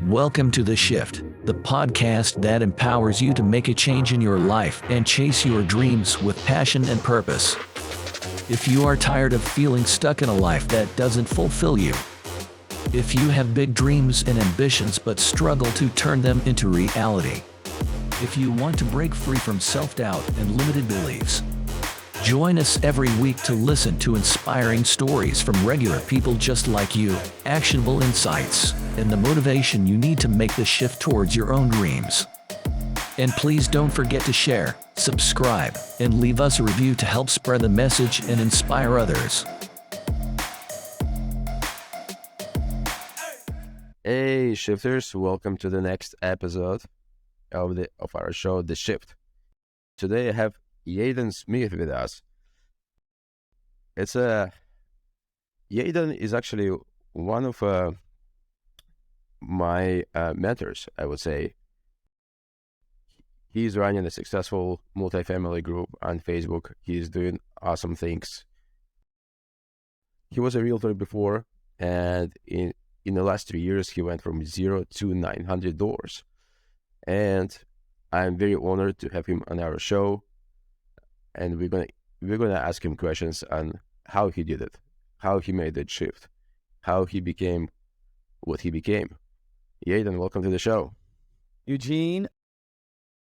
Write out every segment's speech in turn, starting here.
Welcome to The Shift, the podcast that empowers you to make a change in your life and chase your dreams with passion and purpose. If you are tired of feeling stuck in a life that doesn't fulfill you, if you have big dreams and ambitions but struggle to turn them into reality, if you want to break free from self-doubt and limited beliefs, join us every week to listen to inspiring stories from regular people just like you, actionable insights, and the motivation you need to make the shift towards your own dreams. And please don't forget to share, subscribe, and leave us a review to help spread the message and inspire others. Hey shifters, welcome to the next episode of our show, The Shift. Today I have Yeadon Smith with us. Yeadon is actually one of my mentors, I would say. He's running a successful multifamily group on Facebook. He's doing awesome things. He was a realtor before, and in the last 3 years, he went from 0 to 900 doors. And I'm very honored to have him on our show. And we're gonna ask him questions on how he did it, how he made that shift, how he became what he became. Yeadon, welcome to the show. Eugene,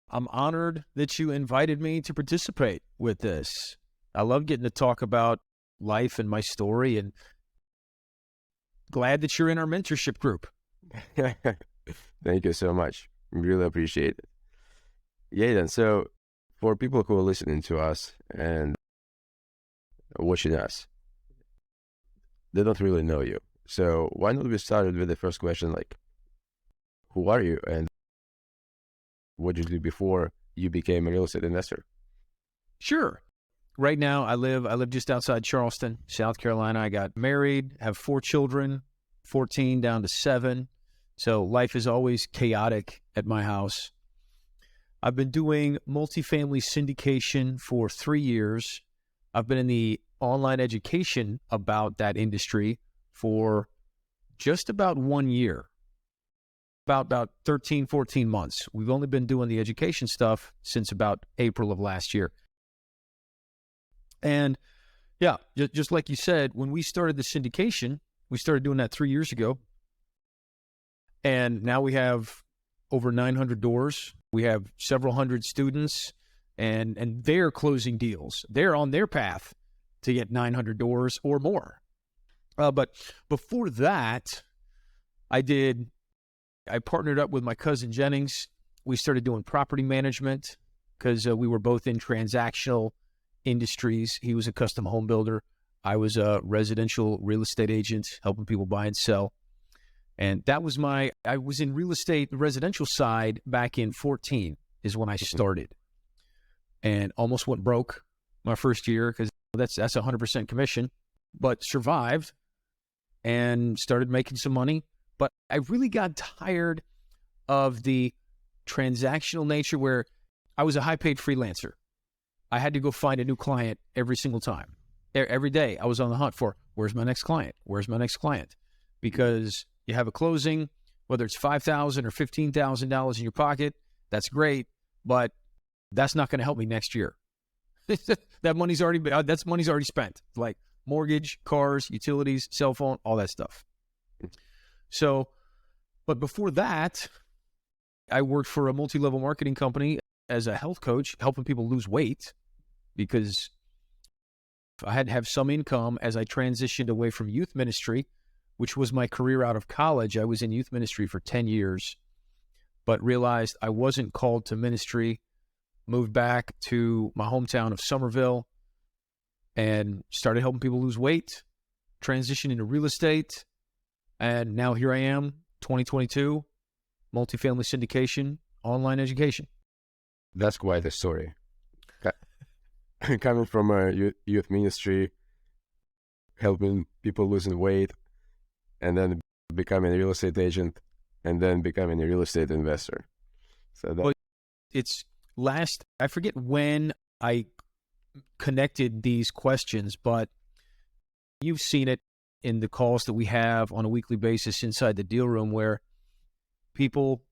I'm honored that you invited me to participate with this. I love getting to talk about life and my story, and glad that you're in our mentorship group. Thank you so much. Really appreciate it. Yeadon, so for people who are listening to us and watching us, they don't really know you. So why not we start with the first question, like, who are you and what did you do before you became a real estate investor? Sure. Right now, I live just outside Charleston, South Carolina. I got married, have 4 children, 14 down to 7. So life is always chaotic at my house. I've been doing multifamily syndication for 3 years. I've been in the online education about that industry for just about 1 year, about 13, 14 months. We've only been doing the education stuff since about April of last year. And yeah, just like you said, when we started the syndication, we started doing that 3 years ago. And now we have over 900 doors. We have several hundred students, and they're closing deals. They're on their path to get 900 doors or more. But before that, I partnered up with my cousin Jennings. We started doing property management because we were both in transactional industries. He was a custom home builder. I was a residential real estate agent, helping people buy and sell. And that was I was in real estate, the residential side back in 14 is when I started, and almost went broke my first year because that's 100% commission, but survived and started making some money. But I really got tired of the transactional nature where I was a high paid freelancer. I had to go find a new client every single time. Every day I was on the hunt for, where's my next client? Where's my next client? Because you have a closing, whether it's $5,000 or $15,000 in your pocket, that's great, but that's not going to help me next year. That money's already spent, like mortgage, cars, utilities, cell phone, all that stuff. So, but before that, I worked for a multi-level marketing company as a health coach, helping people lose weight, because I had to have some income as I transitioned away from youth ministry, which was my career out of college. I was in youth ministry for 10 years, but realized I wasn't called to ministry, moved back to my hometown of Somerville, and started helping people lose weight, transitioned into real estate, and now here I am, 2022, multifamily syndication, online education. That's quite a story. Coming from a youth ministry, helping people losing weight, and then becoming a real estate agent, and then becoming a real estate investor. So I forget when I connected these questions, but you've seen it in the calls that we have on a weekly basis inside the deal room, where people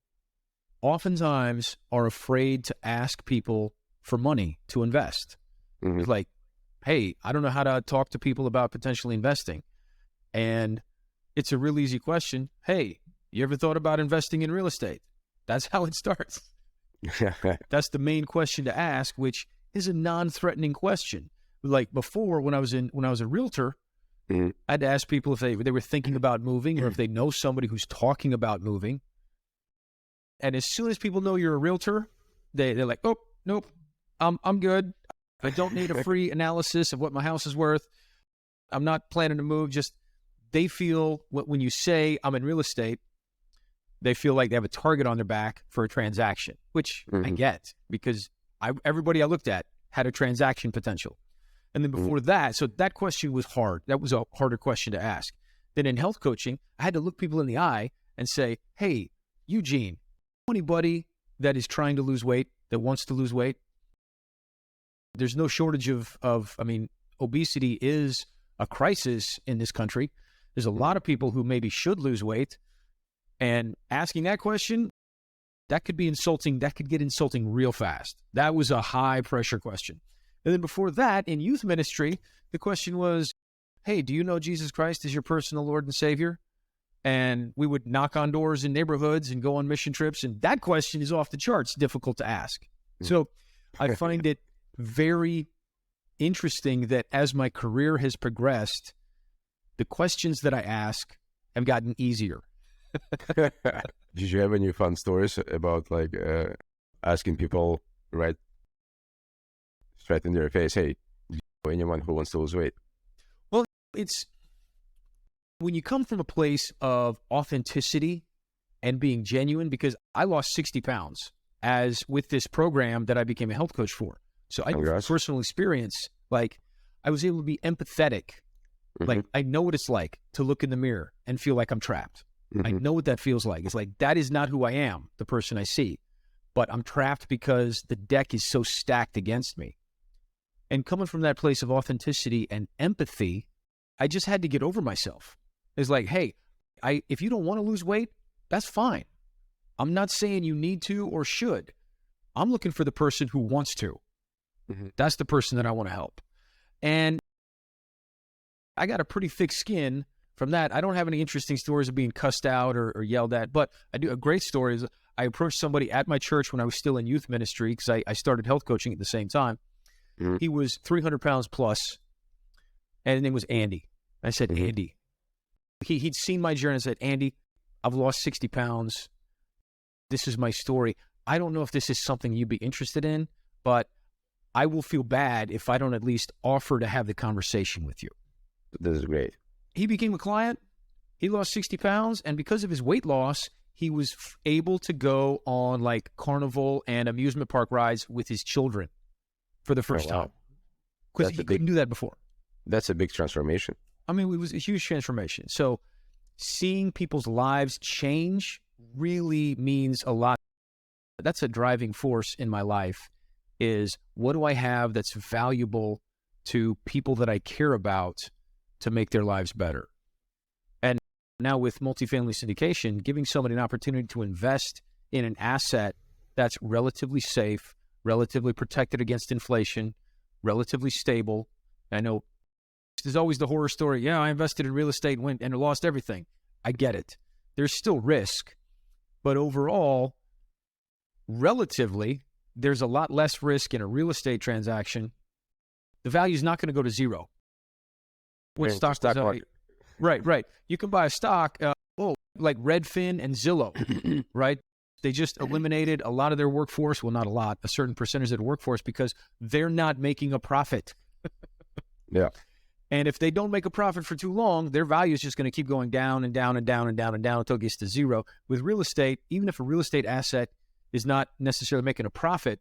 oftentimes are afraid to ask people for money to invest. Mm-hmm. It's like, hey, I don't know how to talk to people about potentially investing. And it's a real easy question. Hey, you ever thought about investing in real estate? That's how it starts. That's the main question to ask, which is a non-threatening question. Like before, when I was a realtor, mm-hmm. I had to ask people if they were thinking about moving or if they know somebody who's talking about moving. And as soon as people know you're a realtor, they're like, oh, nope, I'm good. I don't need a free analysis of what my house is worth. I'm not planning to move. Just they feel when you say I'm in real estate, they feel like they have a target on their back for a transaction, which I get because everybody I looked at had a transaction potential. And then before that, so that question was hard. That was a harder question to ask. Then in health coaching, I had to look people in the eye and say, hey, Eugene, anybody that is trying to lose weight, that wants to lose weight, there's no shortage of obesity is a crisis in this country. There's a lot of people who maybe should lose weight. And asking that question, that could be insulting. That could get insulting real fast. That was a high pressure question. And then before that, in youth ministry, the question was, hey, do you know Jesus Christ as your personal Lord and Savior? And we would knock on doors in neighborhoods and go on mission trips. And that question is off the charts, difficult to ask. So I find it very interesting that as my career has progressed, the questions that I ask have gotten easier. Did you have any fun stories about like asking people right straight in their face, hey, do you know anyone who wants to lose weight? Well, it's when you come from a place of authenticity and being genuine, because I lost 60 pounds as with this program that I became a health coach for. So I have personal experience, like I was able to be empathetic. Like I know what it's like to look in the mirror and feel like I'm trapped. I know what that feels like. It's like, that is not who I am, the person I see, but I'm trapped because the deck is so stacked against me. And coming from that place of authenticity and empathy, I just had to get over myself. It's like, hey, if you don't want to lose weight, that's fine. I'm not saying you need to or should. I'm looking for the person who wants to. That's the person that I want to help. And I got a pretty thick skin from that. I don't have any interesting stories of being cussed out or yelled at, but I do. A great story is I approached somebody at my church when I was still in youth ministry because I started health coaching at the same time. He was 300 pounds plus, and his name was Andy. I said, Andy. He'd seen my journey and said, Andy, I've lost 60 pounds. This is my story. I don't know if this is something you'd be interested in, but I will feel bad if I don't at least offer to have the conversation with you. This is great. He became a client. He lost 60 pounds, and because of his weight loss, he was able to go on like carnival and amusement park rides with his children for the first time. Because he couldn't do that before. That's a big transformation. I mean, it was a huge transformation. So seeing people's lives change really means a lot. That's a driving force in my life, is what do I have that's valuable to people that I care about to make their lives better? And now with multifamily syndication, giving somebody an opportunity to invest in an asset that's relatively safe, relatively protected against inflation, relatively stable. I know there's always the horror story. Yeah, I invested in real estate and went and lost everything. I get it. There's still risk, but overall, relatively, there's a lot less risk in a real estate transaction. The value is not going to go to zero. What stock market? Right. You can buy a stock, like Redfin and Zillow, right? They just eliminated a lot of their workforce. Well, not a lot, a certain percentage of the workforce, because they're not making a profit. Yeah. And if they don't make a profit for too long, their value is just going to keep going down and down and down and down and down until it gets to zero. With real estate, even if a real estate asset is not necessarily making a profit,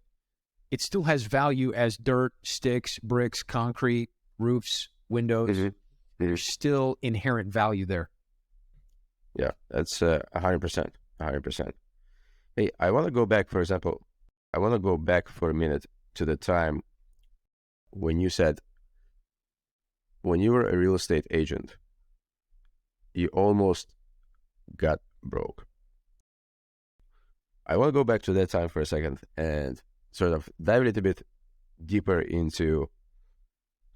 it still has value as dirt, sticks, bricks, concrete, roofs, windows. There's still inherent value there. Yeah, that's 100%. 100%. Hey, I want to go back, for example, for a minute to the time when you said, when you were a real estate agent, you almost got broke. I want to go back to that time for a second and sort of dive a little bit deeper into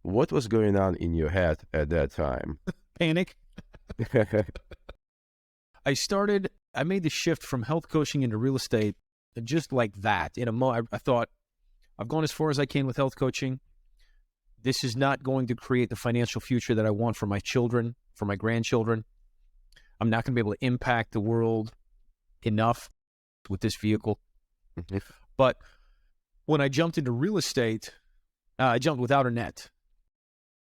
what was going on in your head at that time. Panic. I made the shift from health coaching into real estate just like that. I thought, I've gone as far as I can with health coaching. This is not going to create the financial future that I want for my children, for my grandchildren. I'm not going to be able to impact the world enough with this vehicle. Mm-hmm. But when I jumped into real estate, I jumped without a net.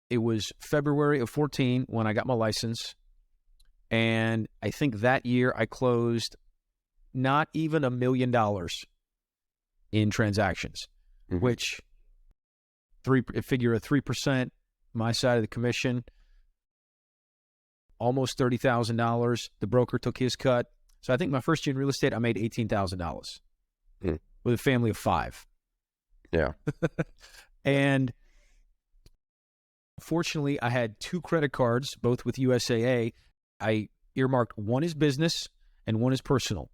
It was February of 14 when I got my license. And I think that year I closed not even $1 million in transactions, mm-hmm. which figure a 3%, my side of the commission, almost $30,000. The broker took his cut. So I think my first year in real estate, I made $18,000 with a family of 5. Yeah. And fortunately, I had 2 credit cards, both with USAA. I earmarked one is business and one is personal.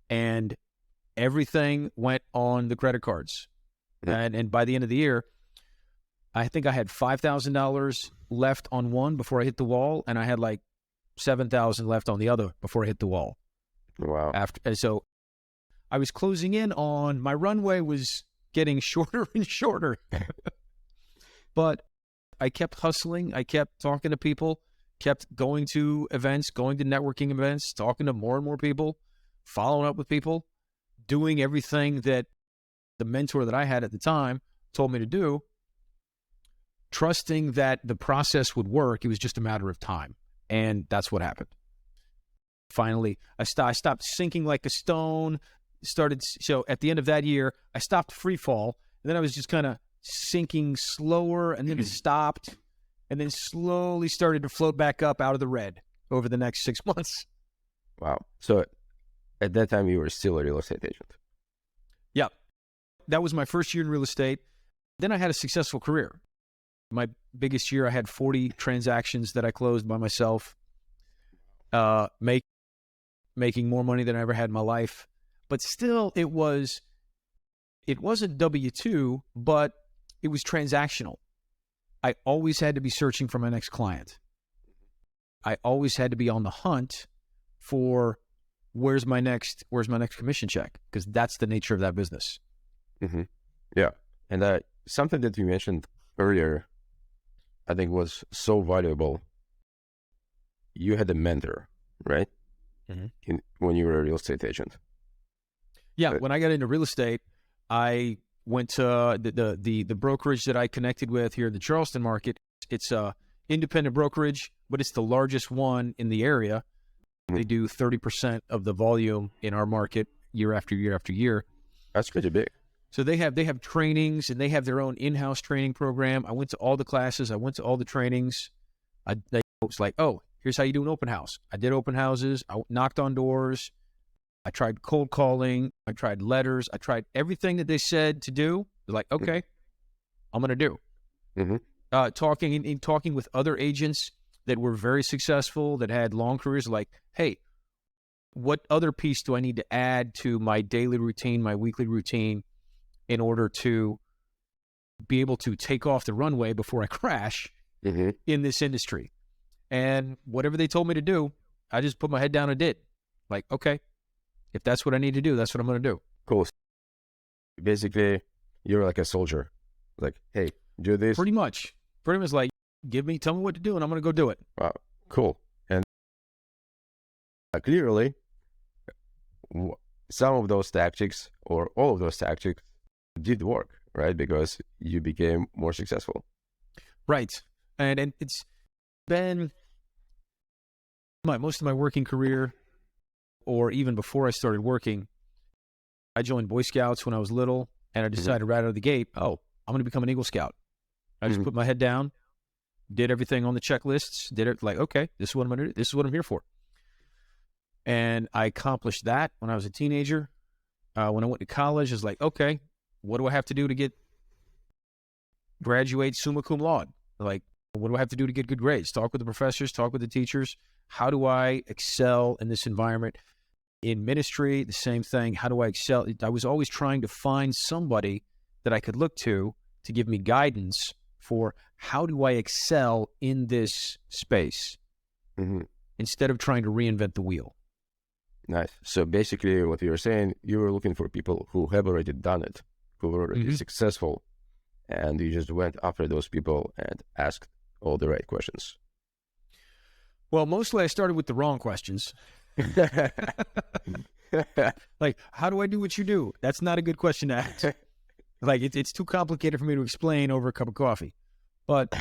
And everything went on the credit cards. Yeah. And by the end of the year, I think I had $5,000 left on one before I hit the wall, and I had like $7,000 left on the other before I hit the wall. Wow. So I was closing in on, my runway was getting shorter and shorter. But I kept hustling. I kept talking to people, kept going to events, going to networking events, talking to more and more people, following up with people, doing everything that the mentor that I had at the time told me to do, trusting that the process would work. It was just a matter of time. And that's what happened. Finally, I stopped sinking like a stone. So at the end of that year, I stopped free fall. And then I was just kind of sinking slower, and then it stopped, and then slowly started to float back up out of the red over the next 6 months. Wow. So at that time, you were still a real estate agent. Yeah. That was my first year in real estate. Then I had a successful career. My biggest year, I had 40 transactions that I closed by myself, making more money than I ever had in my life. But still, it wasn't W-2, but it was transactional. I always had to be searching for my next client. I always had to be on the hunt for where's my next commission check, because that's the nature of that business. Mm-hmm. Yeah. And something that you mentioned earlier, I think was so valuable. You had a mentor, right? Mm-hmm. When you were a real estate agent. Yeah. When I got into real estate, I went to the brokerage that I connected with here in the Charleston market. It's a independent brokerage, but it's the largest one in the area. Mm-hmm. They do 30% of the volume in our market year after year after year. That's pretty big. So they have trainings, and they have their own in-house training program. I went to all the classes. I went to all the trainings. They was like, oh, here's how you do an open house. I did open houses. I knocked on doors. I tried cold calling. I tried letters. I tried everything that they said to do. They're like, okay, I'm going to do. Mm-hmm. Talking with other agents that were very successful, that had long careers, like, hey, what other piece do I need to add to my daily routine, my weekly routine, in order to be able to take off the runway before I crash in this industry? And whatever they told me to do, I just put my head down and did. Like, okay, if that's what I need to do, that's what I'm going to do. Cool. Basically, you're like a soldier. Like, hey, do this. Pretty much like, tell me what to do, and I'm going to go do it. Wow, cool. And clearly, some of those tactics, or all of those tactics, did work, right? Because you became more successful. Right. And it's been most of my working career, or even before I started working. I joined Boy Scouts when I was little, and I decided right out of the gate, I'm going to become an Eagle Scout. I just put my head down, did everything on the checklists, did it like, okay, this is what I'm going to do. This is what I'm here for. And I accomplished that when I was a teenager. When I went to college, I was like, okay, what do I have to do to graduate summa cum laude? Like, what do I have to do to get good grades? Talk with the professors, talk with the teachers. How do I excel in this environment? In ministry, the same thing. How do I excel? I was always trying to find somebody that I could look to give me guidance for how do I excel in this space instead of trying to reinvent the wheel. Nice. So basically what you're saying, you were looking for people who have already done it, who were already successful, and you just went after those people and asked all the right questions. Well, mostly I started with the wrong questions. Like, how do I do what you do? That's not a good question to ask. Like, it's too complicated for me to explain over a cup of coffee. But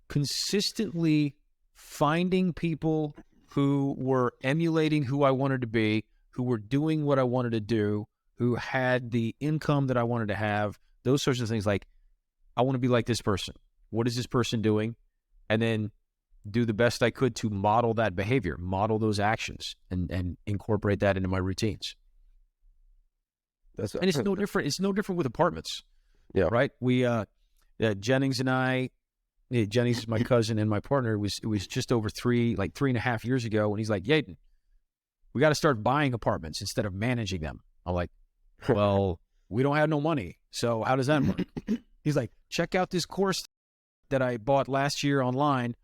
consistently finding people who were emulating who I wanted to be, who were doing what I wanted to do, who had the income that I wanted to have, those sorts of things. Like, I want to be like this person. What is this person doing? And then do the best I could to model that behavior, model those actions, and incorporate that into my routines. And it's no different. It's no different with apartments. Yeah. Right. We, Jennings and I, Jennings is my cousin and my partner. It was just over 3.5 years ago. And he's like, Yeadon, we got to start buying apartments instead of managing them. I'm like, well, we don't have no money. So how does that work? He's like, check out this course that I bought last year online.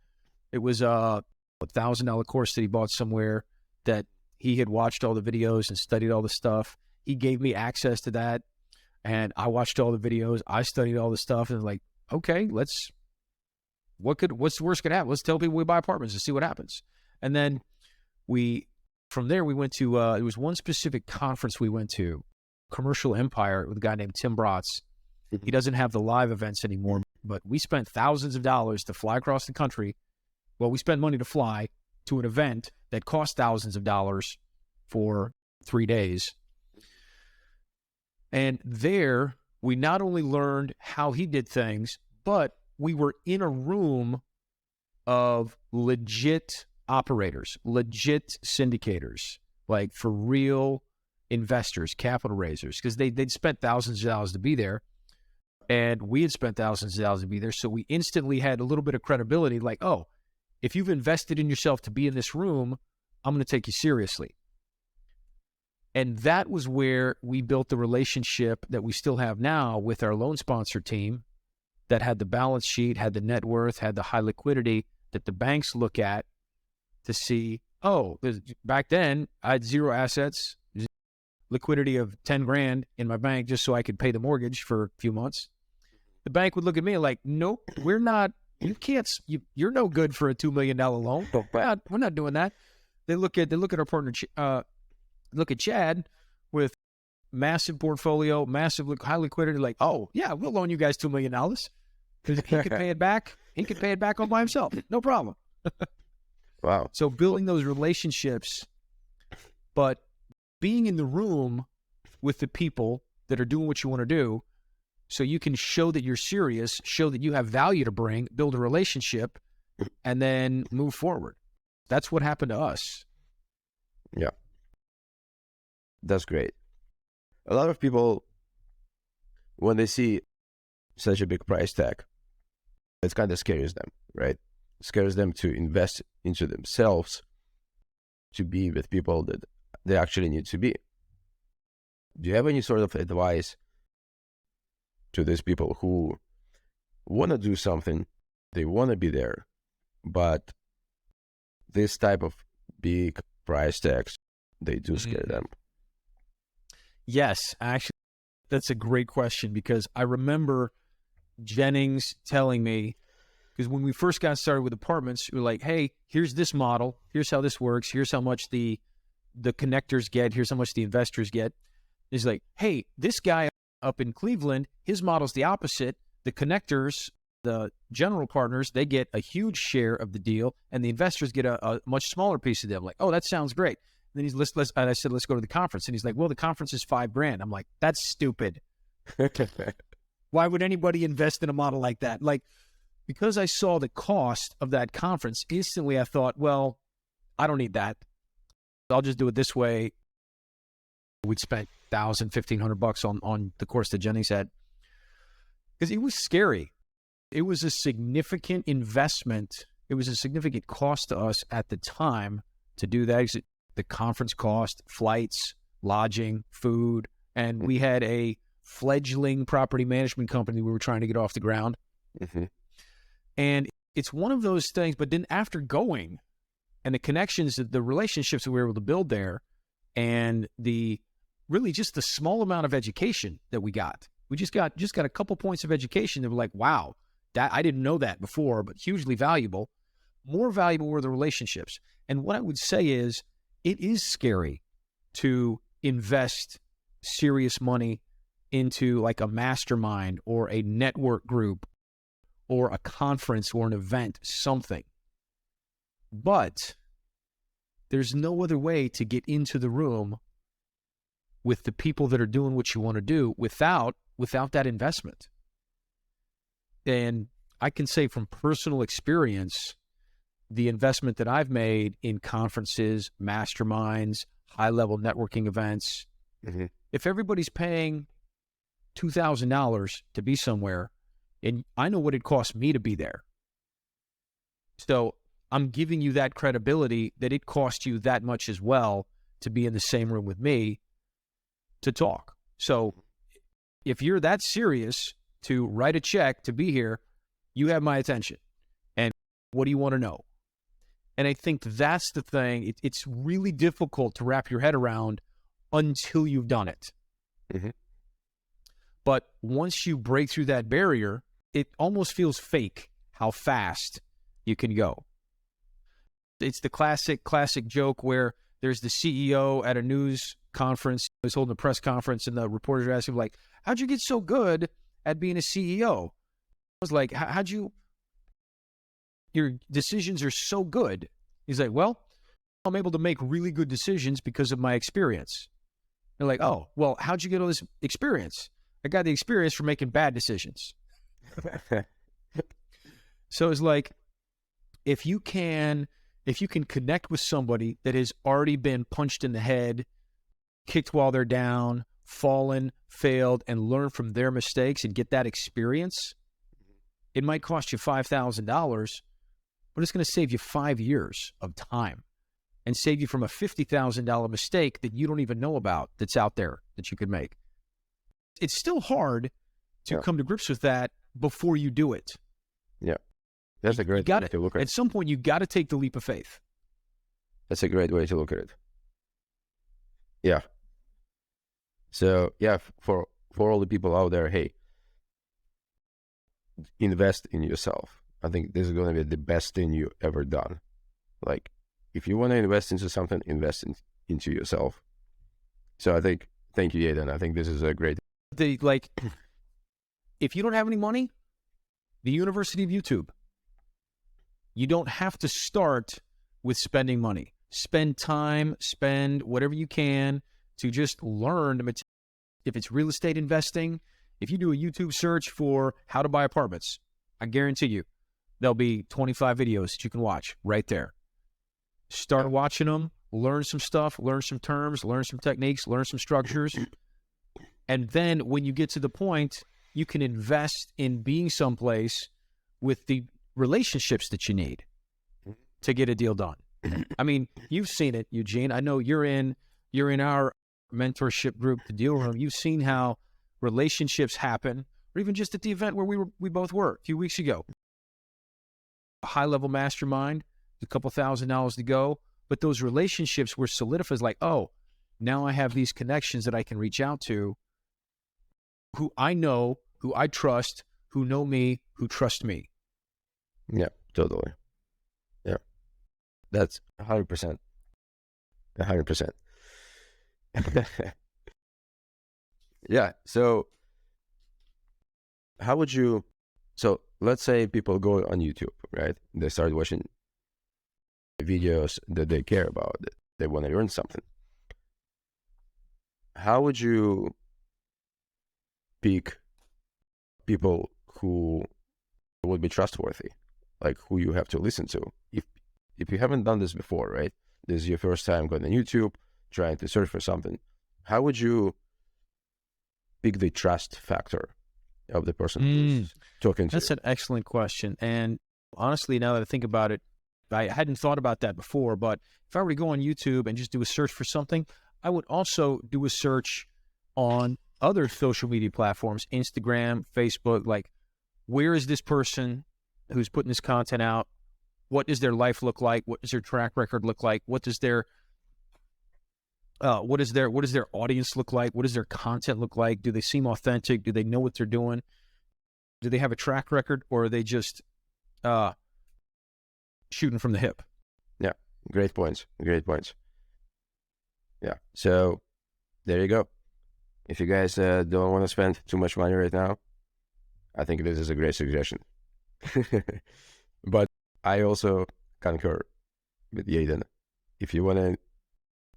It was a $1,000 course that he bought somewhere that he had watched all the videos and studied all the stuff. He gave me access to that, and I watched all the videos. I studied all the stuff, and like, okay, what's the worst could happen? Let's tell people we buy apartments and see what happens. And then from there we went to it was one specific conference we went to, Commercial Empire, with a guy named Tim Bratz. He doesn't have the live events anymore, but we spent thousands of dollars to fly across the country. Well, we spent money to fly to an event that cost thousands of dollars for 3 days. And there, we not only learned how he did things, but we were in a room of legit operators, legit syndicators, like for real investors, capital raisers, because they'd spent thousands of dollars to be there. And we had spent thousands of dollars to be there. So we instantly had a little bit of credibility, like, oh, if you've invested in yourself to be in this room, I'm going to take you seriously. And that was where we built the relationship that we still have now with our loan sponsor team that had the balance sheet, had the net worth, had the high liquidity that the banks look at to see, oh, back then I had zero assets, liquidity of 10 grand in my bank just so I could pay the mortgage for a few months. The bank would look at me like, nope, we're not. You can't. You're no good for a $2 million loan. We're not doing that. They look at our partner. Look at Chad with massive portfolio, massive high liquidity. Like, oh yeah, we'll loan you guys $2 million because he could pay it back. He could pay it back all by himself, no problem. Wow. So building those relationships, but being in the room with the people that are doing what you want to do, so you can show that you're serious, show that you have value to bring, build a relationship, and then move forward. That's what happened to us. Yeah. That's great. A lot of people, when they see such a big price tag, it kind of scares them, right? It scares them to invest into themselves, to be with people that they actually need to be. Do you have any sort of advice to these people who want to do something, they want to be there, but this type of big price tags, they do scare them? Yes, actually, that's a great question, because I remember Jennings telling me, because when we first got started with apartments, we were like, hey, here's this model, here's how this works, here's how much the connectors get, here's how much the investors get. He's like, hey, this guy up in Cleveland, his model's the opposite. The connectors, the general partners, they get a huge share of the deal, and the investors get a much smaller piece of the deal. I'm like, oh, that sounds great. And then and I said, let's go to the conference. And he's like, well, the conference is $5,000. I'm like, that's stupid. Why would anybody invest in a model like that? Like, because I saw the cost of that conference, instantly I thought, well, I don't need that. I'll just do it this way. We'd spent $1,000, $1,500 on the course that Jennings had, because it was scary. It was a significant investment. It was a significant cost to us at the time to do that. the conference cost, flights, lodging, food, and we had a fledgling property management company we were trying to get off the ground. Mm-hmm. And it's one of those things, but then after going and the connections, the relationships that we were able to build there, and really just the small amount of education that we got. We just got a couple points of education that were like, wow, that I didn't know that before, but hugely valuable. More valuable were the relationships. And what I would say is, it is scary to invest serious money into like a mastermind or a network group or a conference or an event, something. But there's no other way to get into the room with the people that are doing what you want to do without that investment. And I can say from personal experience, the investment that I've made in conferences, masterminds, high-level networking events, Mm-hmm. if everybody's paying $2,000 to be somewhere, and I know what it costs me to be there. So I'm giving you that credibility that it costs you that much as well to be in the same room with me to talk. So if you're that serious to write a check to be here, you have my attention. And what do you want to know? And I think that's the thing. It's really difficult to wrap your head around until you've done it. Mm-hmm. But once you break through that barrier, it almost feels fake how fast you can go. It's the classic joke where there's the CEO at a news conference, he's holding a press conference, and the reporters are asking him, like, how'd you get so good at being a CEO? I was like, your decisions are so good. He's like, well, I'm able to make really good decisions because of my experience. They're like, oh, well, how'd you get all this experience? I got the experience from making bad decisions. So it's like, if you can connect with somebody that has already been punched in the head, kicked while they're down, fallen, failed, and learn from their mistakes and get that experience, it might cost you $5,000, but it's going to save you 5 years of time and save you from a $50,000 mistake that you don't even know about that's out there that you could make. It's still hard to come to grips with that before you do it. Yeah. That's a great way to look at it. At some point, you got to take the leap of faith. That's a great way to look at it. Yeah. So, yeah, for all the people out there, hey, invest in yourself. I think this is going to be the best thing you ever done. Like, if you want to invest into something, invest into yourself. So I think, thank you, Yeadon. I think this is a great... If you don't have any money, the University of YouTube. You don't have to start with spending money. Spend time, spend whatever you can to just learn. If it's real estate investing, if you do a YouTube search for how to buy apartments, I guarantee you, there'll be 25 videos that you can watch right there. Start watching them, learn some stuff, learn some terms, learn some techniques, learn some structures. And then when you get to the point, you can invest in being someplace with the relationships that you need to get a deal done. I mean, you've seen it, Eugene. I know you're in our mentorship group, the Deal Room. You've seen how relationships happen, or even just at the event where we both were a few weeks ago. A high-level mastermind, a couple $1,000s to go, but those relationships were solidified. Like, oh, now I have these connections that I can reach out to, who I know, who I trust, who know me, who trust me. Yeah, totally. Yeah. That's 100%. 100%. Yeah. So how would you, so let's say people go on YouTube, right? They start watching videos that they care about, that they want to learn something. How would you pick people who would be trustworthy, like who you have to listen to? If you haven't done this before, right? This is your first time going on YouTube, trying to search for something. How would you pick the trust factor of the person who's talking to you? That's an excellent question. And honestly, now that I think about it, I hadn't thought about that before, but if I were to go on YouTube and just do a search for something, I would also do a search on other social media platforms, Instagram, Facebook, like, where is this person who's putting this content out? What does their life look like? What does their track record look like? What does their audience look like? What does their content look like? Do they seem authentic? Do they know what they're doing? Do they have a track record, or are they just shooting from the hip? Yeah, great points. Great points. Yeah, so there you go. If you guys don't want to spend too much money right now, I think this is a great suggestion. But I also concur with Yeadon. If you want to,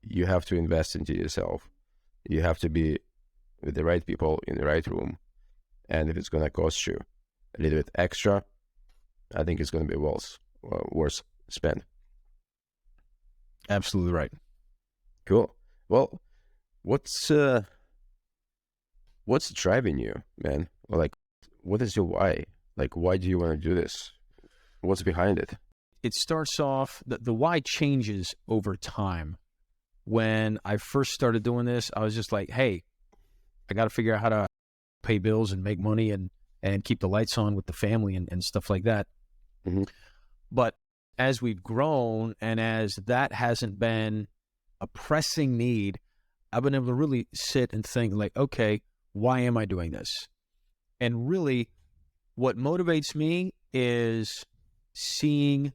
you have to invest into yourself. You have to be with the right people in the right room. And if it's going to cost you a little bit extra, I think it's going to be worth spend. Absolutely right. Cool. Well, what's driving you, man? Like, what is your why? Like, why do you want to do this? What's behind it? It starts off, the why changes over time. When I first started doing this, I was just like, hey, I got to figure out how to pay bills and make money and keep the lights on with the family and stuff like that. Mm-hmm. But as we've grown and as that hasn't been a pressing need, I've been able to really sit and think like, okay, why am I doing this? And really what motivates me is seeing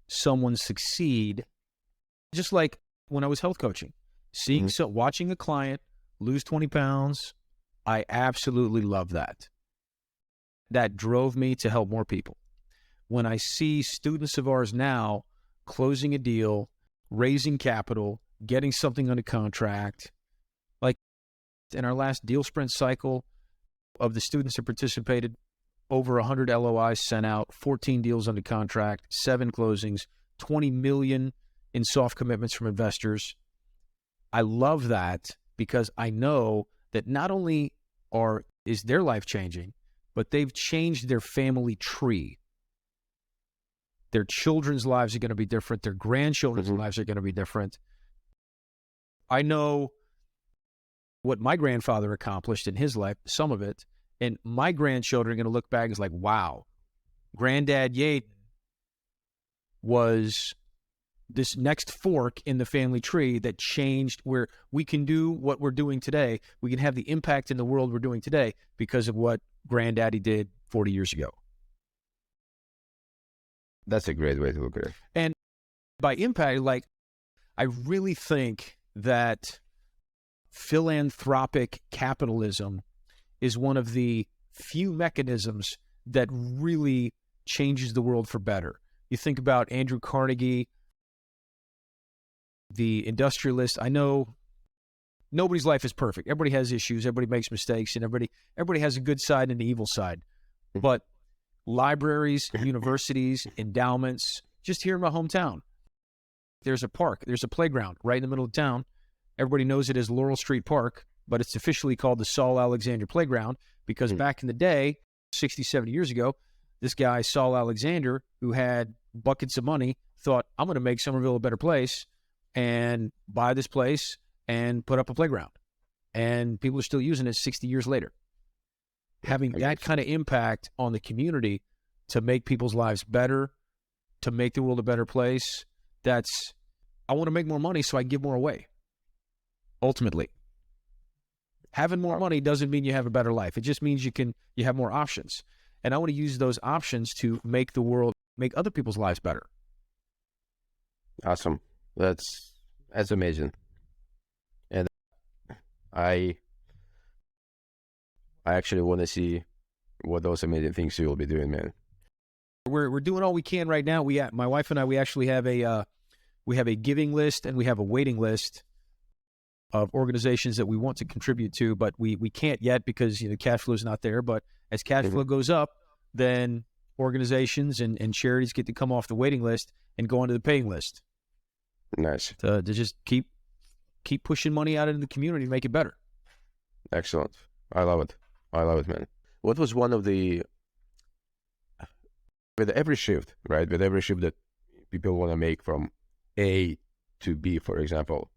someone succeed, just like when I was health coaching, watching a client lose 20 pounds. I absolutely love that. That drove me to help more people. When I see students of ours now closing a deal, raising capital, getting something under contract, like in our last deal sprint cycle, of the students that participated, over 100 LOIs sent out, 14 deals under contract, 7 closings, 20 million in soft commitments from investors. I love that because I know that not only is their life changing, but they've changed their family tree. Their children's lives are going to be different. Their grandchildren's lives are going to be different. I know what my grandfather accomplished in his life, some of it, and my grandchildren are going to look back and like, wow, Granddad Yeadon was this next fork in the family tree that changed where we can do what we're doing today. We can have the impact in the world we're doing today because of what Granddaddy did 40 years ago. That's a great way to look at it. And by impact, like, I really think that philanthropic capitalism is one of the few mechanisms that really changes the world for better. You think about Andrew Carnegie, the industrialist. I know nobody's life is perfect. Everybody has issues. Everybody makes mistakes, and everybody has a good side and an evil side. But libraries, universities, endowments, just here in my hometown, there's a park, there's a playground right in the middle of town. Everybody knows it as Laurel Street Park, but it's officially called the Saul Alexander Playground because back in the day, 60, 70 years ago, this guy, Saul Alexander, who had buckets of money, thought, I'm going to make Somerville a better place and buy this place and put up a playground. And people are still using it 60 years later. Having that kind of impact on the community to make people's lives better, to make the world a better place, I want to make more money so I can give more away. Ultimately, having more money doesn't mean you have a better life. It just means you have more options. And I want to use those options to make other people's lives better. Awesome. That's amazing. And I actually want to see what those amazing things you will be doing, man. We're doing all we can right now. My wife and I, we actually have a giving list and we have a waiting list of organizations that we want to contribute to, but we can't yet because cash flow is not there. But as cash flow goes up, then organizations and charities get to come off the waiting list and go onto the paying list. Nice. To just keep pushing money out into the community to make it better. Excellent. I love it, man. What was one of the, with every shift, right? With every shift that people want to make from A to B, for example,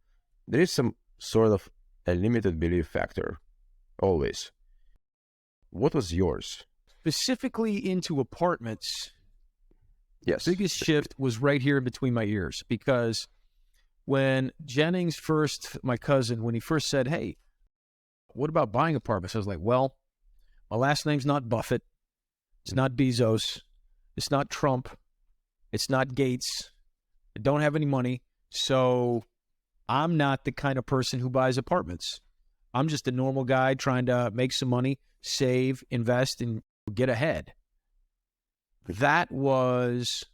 there is some sort of a limited belief factor always. What was yours? Specifically into apartments, Yes. biggest shift was right here in between my ears, because when Jennings my cousin, when he first said, hey, what about buying apartments? I was like, well, my last name's not Buffett. It's not Bezos. It's not Trump. It's not Gates. I don't have any money. So I'm not the kind of person who buys apartments. I'm just a normal guy trying to make some money, save, invest, and get ahead. That was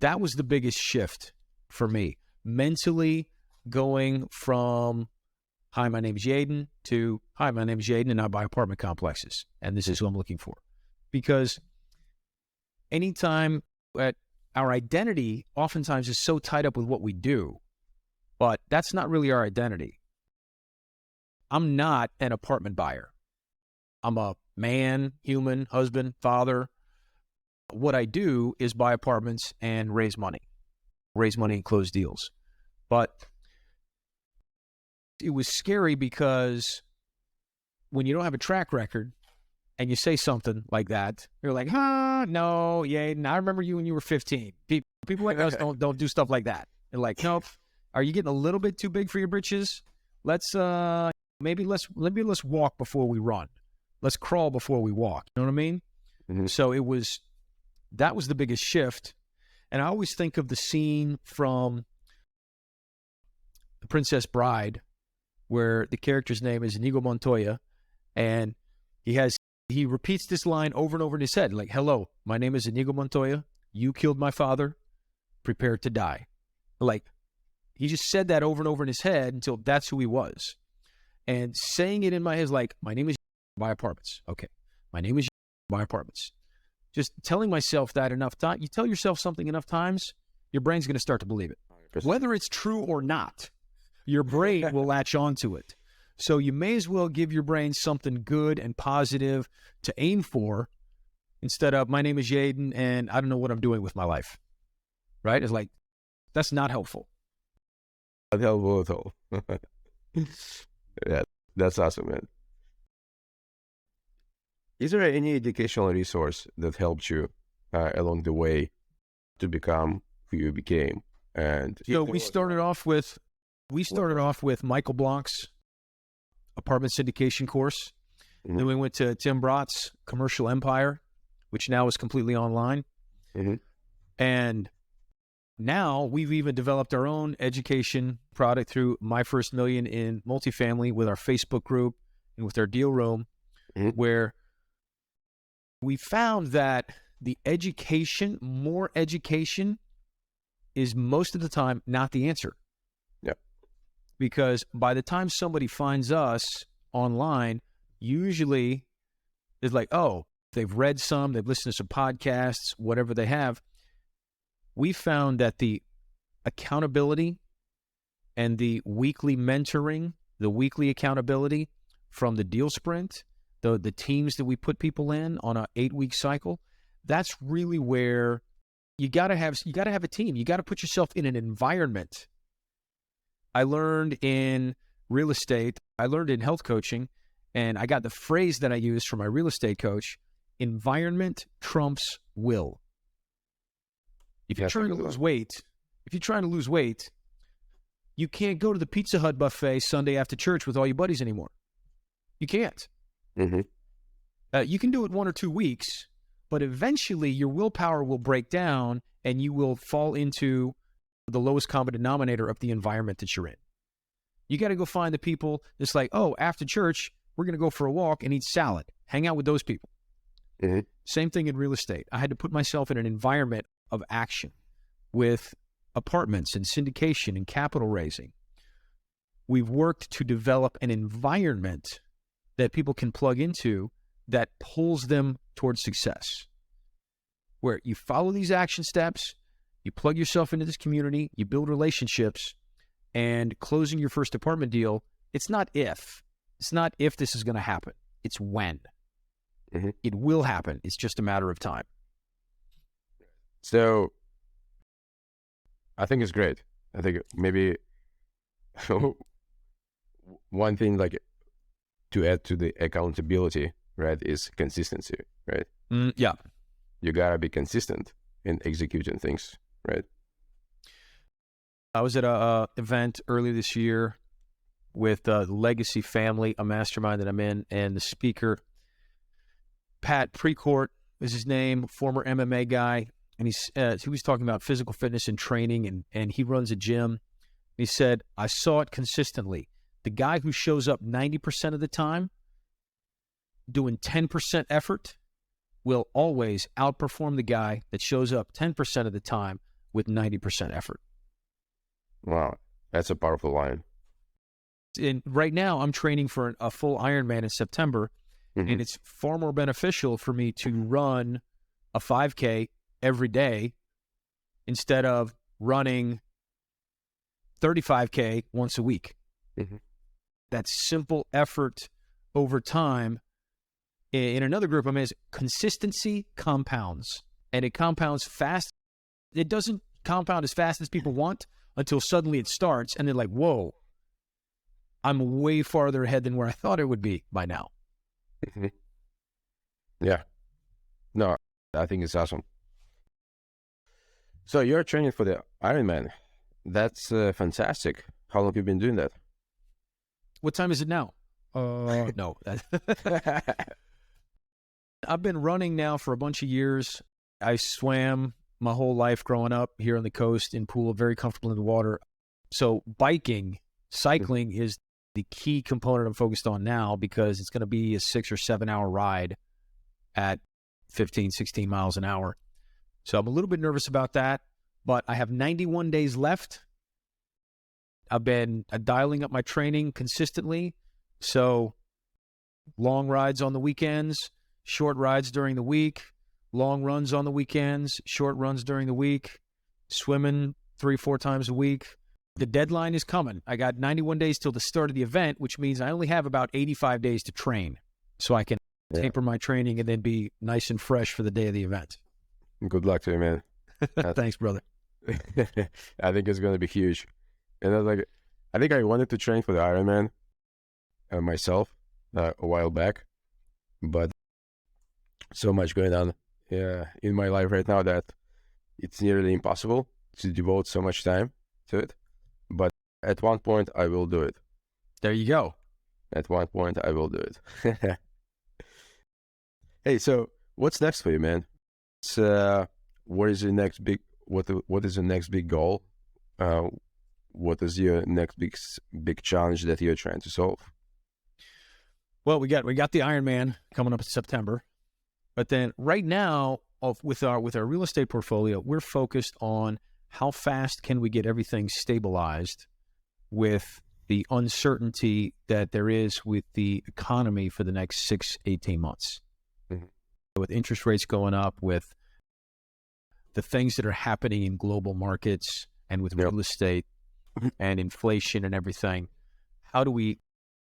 the biggest shift for me. Mentally going from, hi, my name is Yeadon, to, hi, my name is Yeadon, and I buy apartment complexes, and this is who I'm looking for. Because anytime our identity oftentimes is so tied up with what we do, but that's not really our identity. I'm not an apartment buyer. I'm a man, human, husband, father. What I do is buy apartments and raise money and close deals. But it was scary because when you don't have a track record and you say something like that, you're like, no, Yeadon, I remember you when you were 15. People like us don't do stuff like that. They're like, nope, are you getting a little bit too big for your britches? Maybe let's walk before we run. Let's crawl before we walk. You know what I mean? Mm-hmm. So that was the biggest shift. And I always think of the scene from The Princess Bride, where the character's name is Inigo Montoya, and he repeats this line over and over in his head, like, hello, my name is Inigo Montoya. You killed my father. Prepare to die. Like, he just said that over and over in his head until that's who he was. And saying it in my head is like, my name is buy apartments. Okay. My name is buy apartments. Just telling myself that enough time, you tell yourself something enough times, your brain's going to start to believe it. 100%. Whether it's true or not, your brain will latch onto it. So you may as well give your brain something good and positive to aim for instead of, my name is Yeadon and I don't know what I'm doing with my life. Right? It's like, that's not helpful. Not helpful at all. Yeah, that's awesome, man. Is there any educational resource that helped you along the way to become who you became? And so we started off with Michael Blanc's apartment syndication course. Mm-hmm. Then we went to Tim Brott's Commercial Empire, which now is completely online. Mm-hmm. And now we've even developed our own education product through My First Million in Multifamily with our Facebook group and with our deal room, mm-hmm. where we found that more education is most of the time not the answer. Yep. Because by the time somebody finds us online, usually it's like, oh, they've read some, they've listened to some podcasts, whatever they have. We found that the accountability and the weekly mentoring, the weekly accountability from the deal sprint, the teams that we put people in on an 8-week cycle, that's really where you gotta have a team. You gotta put yourself in an environment. I learned in real estate, I learned in health coaching, and I got the phrase that I used from my real estate coach: environment trumps will. If you're trying to lose weight, you can't go to the Pizza Hut buffet Sunday after church with all your buddies anymore. You can't. Mm-hmm. You can do it 1 or 2 weeks, but eventually your willpower will break down and you will fall into the lowest common denominator of the environment that you're in. You got to go find the people that's like, oh, after church, we're going to go for a walk and eat salad. Hang out with those people. Mm-hmm. Same thing in real estate. I had to put myself in an environment of action with apartments and syndication and capital raising. We've worked to develop an environment that people can plug into that pulls them towards success, where you follow these action steps, you plug yourself into this community, you build relationships, and closing your first apartment deal, it's not if this is going to happen. It's when. Mm-hmm. It will happen. It's just a matter of time. So I think it's great. I think maybe one thing like to add to the accountability, right, is consistency, right? Yeah. You gotta be consistent in executing things, right? I was at a event earlier this year with Legacy Family, a mastermind that I'm in, and the speaker, Pat Precourt is his name, former MMA guy, and he was talking about physical fitness and training, and he runs a gym. He said, I saw it consistently. The guy who shows up 90% of the time doing 10% effort will always outperform the guy that shows up 10% of the time with 90% effort. Wow, that's a powerful line. And right now, I'm training for a full Ironman in September, and it's far more beneficial for me to run a 5K every day instead of running 35K once a week. That simple effort over time. In another group I'm in, is consistency compounds, and it compounds fast. It doesn't compound as fast as people want until suddenly it starts, and they're like, whoa, I'm way farther ahead than where I thought it would be by now. Yeah. No, I think it's awesome. So you're training for the Ironman. That's fantastic. How long have you been doing that? What time is it now? No. I've been running now for a bunch of years. I swam my whole life growing up here on the coast in pool, very comfortable in the water. So cycling is the key component I'm focused on now, because it's going to be a 6 or 7 hour ride at 15, 16 miles an hour. So I'm a little bit nervous about that, but I have 91 days left. I've been dialing up my training consistently. So long rides on the weekends, short rides during the week, long runs on the weekends, short runs during the week, swimming 3-4 times a week. The deadline is coming. I got 91 days till the start of the event, which means I only have about 85 days to train. So I can taper my training and then be nice and fresh for the day of the event. Good luck to you, man. Thanks, brother. I think it's going to be huge. And I think I wanted to train for the Ironman myself a while back, but so much going on in my life right now that it's nearly impossible to devote so much time to it. But at one point, I will do it. There you go. At one point, I will do it. Hey, so what's next for you, man? What is your next big? What is your next big goal? What is your next big challenge that you're trying to solve? Well, we got the Ironman coming up in September, but then right now, with our real estate portfolio, we're focused on how fast can we get everything stabilized with the uncertainty that there is with the economy for the next 6-18 months. With interest rates going up, with the things that are happening in global markets and with real estate and inflation and everything,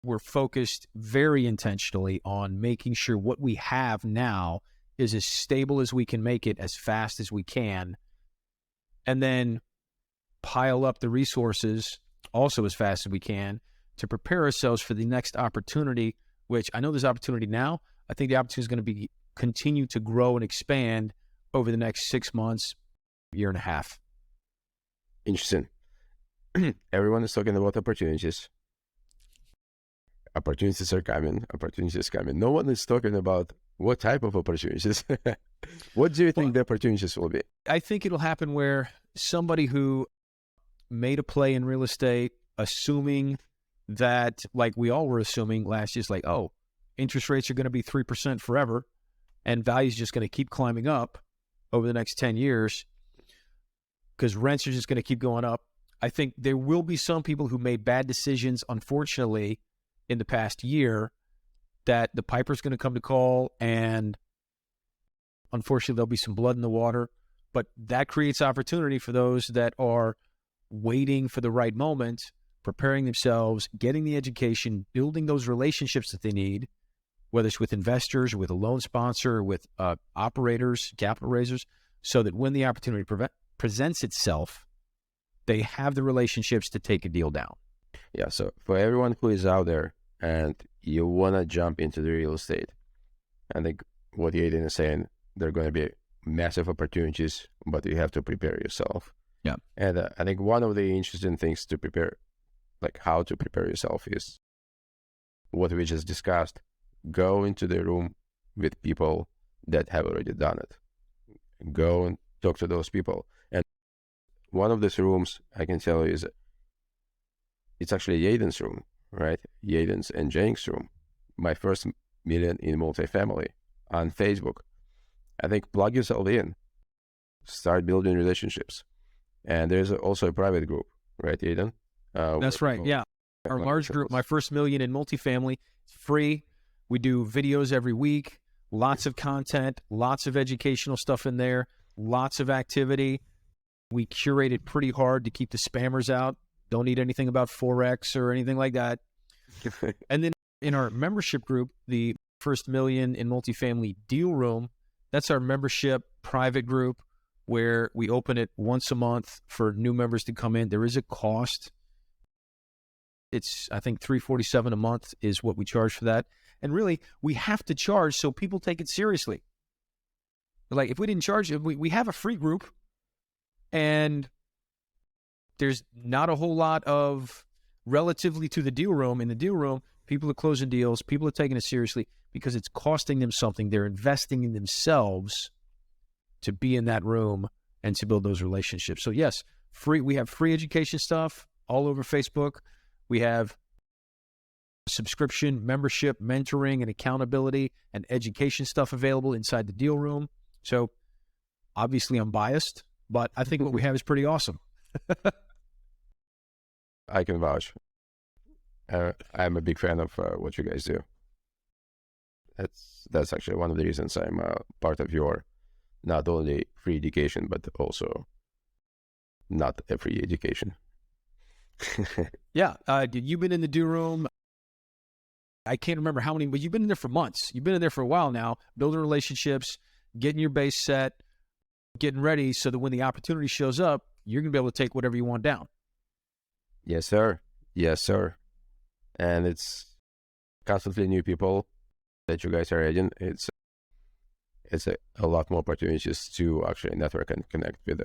we're focused very intentionally on making sure what we have now is as stable as we can make it, as fast as we can, and then pile up the resources also as fast as we can to prepare ourselves for the next opportunity, which I know there's opportunity now. I think the opportunity is going to continue to grow and expand over the next 6 months, year and a half. Interesting. Everyone is talking about opportunities. Opportunities are coming. Opportunities coming. No one is talking about what type of opportunities. What do you think the opportunities will be? I think it'll happen where somebody who made a play in real estate, assuming that, like we all were assuming last year, is like, oh, interest rates are going to be 3% forever, and value is just going to keep climbing up over the next 10 years because rents are just going to keep going up. I think there will be some people who made bad decisions, unfortunately, in the past year, that the piper's going to come to call, and unfortunately there'll be some blood in the water. But that creates opportunity for those that are waiting for the right moment, preparing themselves, getting the education, building those relationships that they need, whether it's with investors or with a loan sponsor or with operators, capital raisers, so that when the opportunity presents itself, they have the relationships to take a deal down. Yeah, so for everyone who is out there and you want to jump into the real estate, I think what Yeadon is saying, there are going to be massive opportunities, but you have to prepare yourself. Yeah. And I think one of the interesting things to prepare, like how to prepare yourself, is what we just discussed. Go into the room with people that have already done it. Go and talk to those people. And one of these rooms, I can tell you, is it's actually Yeadon's room, right? Yeadon's and Jenks' room. My first million in multifamily on Facebook. I think plug yourself in, start building relationships. And there's also a private group, right, Yeadon? That's right, yeah. Our large group, my first million in multifamily, it's free. We do videos every week, lots of content, lots of educational stuff in there, lots of activity. We curate it pretty hard to keep the spammers out. Don't need anything about Forex or anything like that. And then in our membership group, the first million in multifamily deal room, that's our membership private group where we open it once a month for new members to come in. There is a cost. It's, I think, $347 a month is what we charge for that. And really, we have to charge so people take it seriously. Like, if we didn't charge it, we have a free group, and there's not a whole lot of, relatively to the deal room, in the deal room, people are closing deals, people are taking it seriously because it's costing them something. They're investing in themselves to be in that room and to build those relationships. So yes, free. We have free education stuff all over Facebook. We have subscription, membership, mentoring, and accountability and education stuff available inside the deal room. So obviously I'm biased, but I think what we have is pretty awesome. I can vouch. I'm a big fan of what you guys do. That's actually one of the reasons I'm part of your not only free education, but also not a free education. Yeah. You've been in the deal room. I can't remember how many, but you've been in there for months. You've been in there for a while now, building relationships, getting your base set, getting ready so that when the opportunity shows up, you're going to be able to take whatever you want down. Yes, sir. Yes, sir. And it's constantly new people that you guys are adding. It's a lot more opportunities to actually network and connect with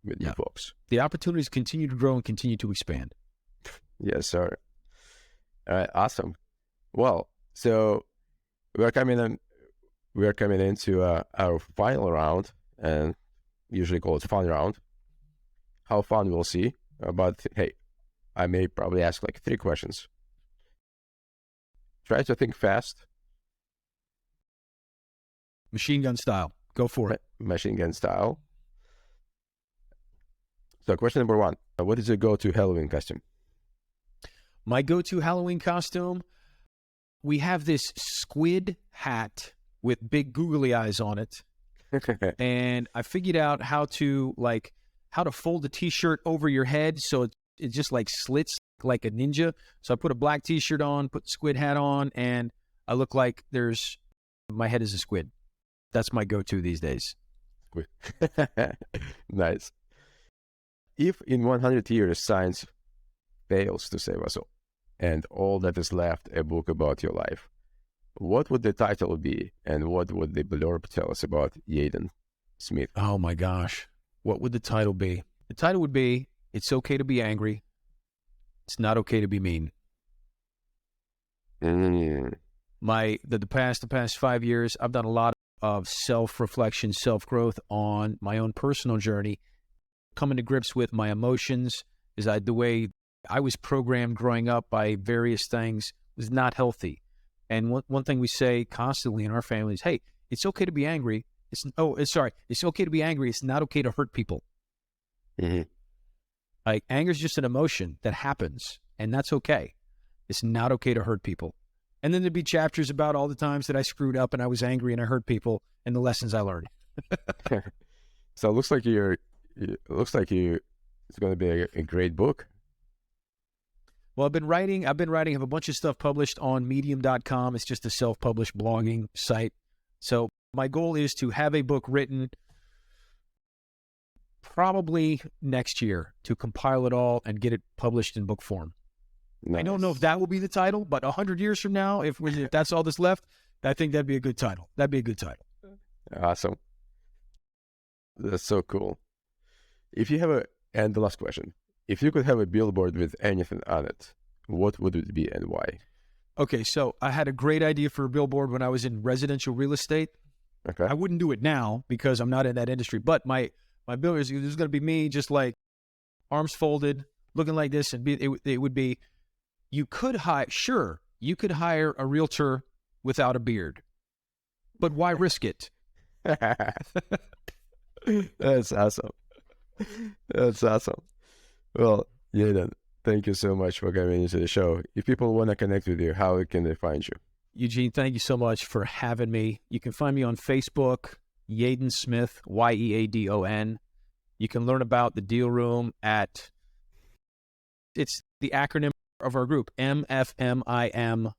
new folks. The opportunities continue to grow and continue to expand. Yes, sir. All right, awesome. Well, so we're coming into our final round, and usually call it fun round. How fun, we'll see. But hey, I may probably ask like 3 questions. Try to think fast. Machine gun style. Go for it. Machine gun style. So question number 1. What is your go-to Halloween costume? My go-to Halloween costume, we have this squid hat with big googly eyes on it. And I figured out how to fold the t-shirt over your head so it just like slits like a ninja. So I put a black t-shirt on, put the squid hat on, and I look like my head is a squid. That's my go-to these days. Nice. If in 100 years science fails to save us all, and all that is left a book about your life, what would the title be, and what would the blurb tell us about Yeadon Smith? Oh my gosh. What would the title be? The title would be, It's Okay to Be Angry. It's Not Okay to Be Mean. The past 5 years, I've done a lot of self-reflection, self-growth on my own personal journey, coming to grips with my emotions, the way I was programmed growing up by various things was not healthy. And one thing we say constantly in our family is, hey, it's okay to be angry. It's okay to be angry. It's not okay to hurt people. Mm-hmm. Like, anger is just an emotion that happens, and that's okay. It's not okay to hurt people. And then there'd be chapters about all the times that I screwed up and I was angry and I hurt people and the lessons I learned. So it looks like it's going to be a great book. Well, I've been writing. I have a bunch of stuff published on medium.com. It's just a self-published blogging site. So my goal is to have a book written probably next year to compile it all and get it published in book form. Nice. I don't know if that will be the title, but 100 years from now, if that's all that's left, I think that'd be a good title. That'd be a good title. Awesome. That's so cool. And the last question. If you could have a billboard with anything on it, what would it be and why? Okay, so I had a great idea for a billboard when I was in residential real estate. Okay. I wouldn't do it now because I'm not in that industry, but my billboard is going to be me just like arms folded, looking like this, and it would be, you could hire a realtor without a beard, but why risk it? That's awesome. That's awesome. Well, Yeadon, thank you so much for coming into the show. If people want to connect with you, how can they find you? Eugene, thank you so much for having me. You can find me on Facebook, Yeadon Smith, Yeadon. You can learn about the Deal Room it's the acronym of our group, mfmim.com.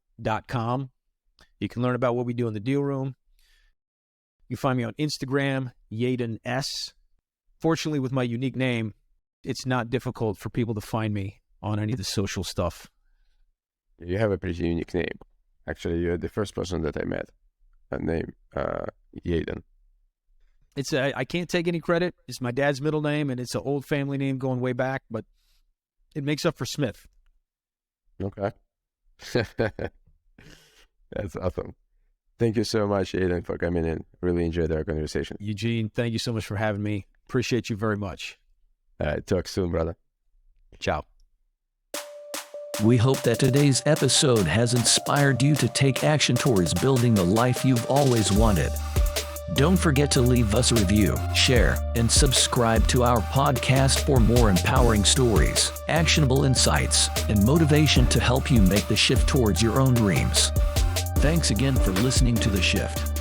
You can learn about what we do in the Deal Room. You can find me on Instagram, Yeadon S. Fortunately, with my unique name, it's not difficult for people to find me on any of the social stuff. You have a pretty unique name. Actually, you're the first person that I met named Yeadon. I can't take any credit. It's my dad's middle name, and it's an old family name going way back, but it makes up for Smith. Okay. That's awesome. Thank you so much, Yeadon, for coming in. Really enjoyed our conversation. Eugene, thank you so much for having me. Appreciate you very much. All right, talk soon, brother. Ciao. We hope that today's episode has inspired you to take action towards building the life you've always wanted. Don't forget to leave us a review, share, and subscribe to our podcast for more empowering stories, actionable insights, and motivation to help you make the shift towards your own dreams. Thanks again for listening to The Shift.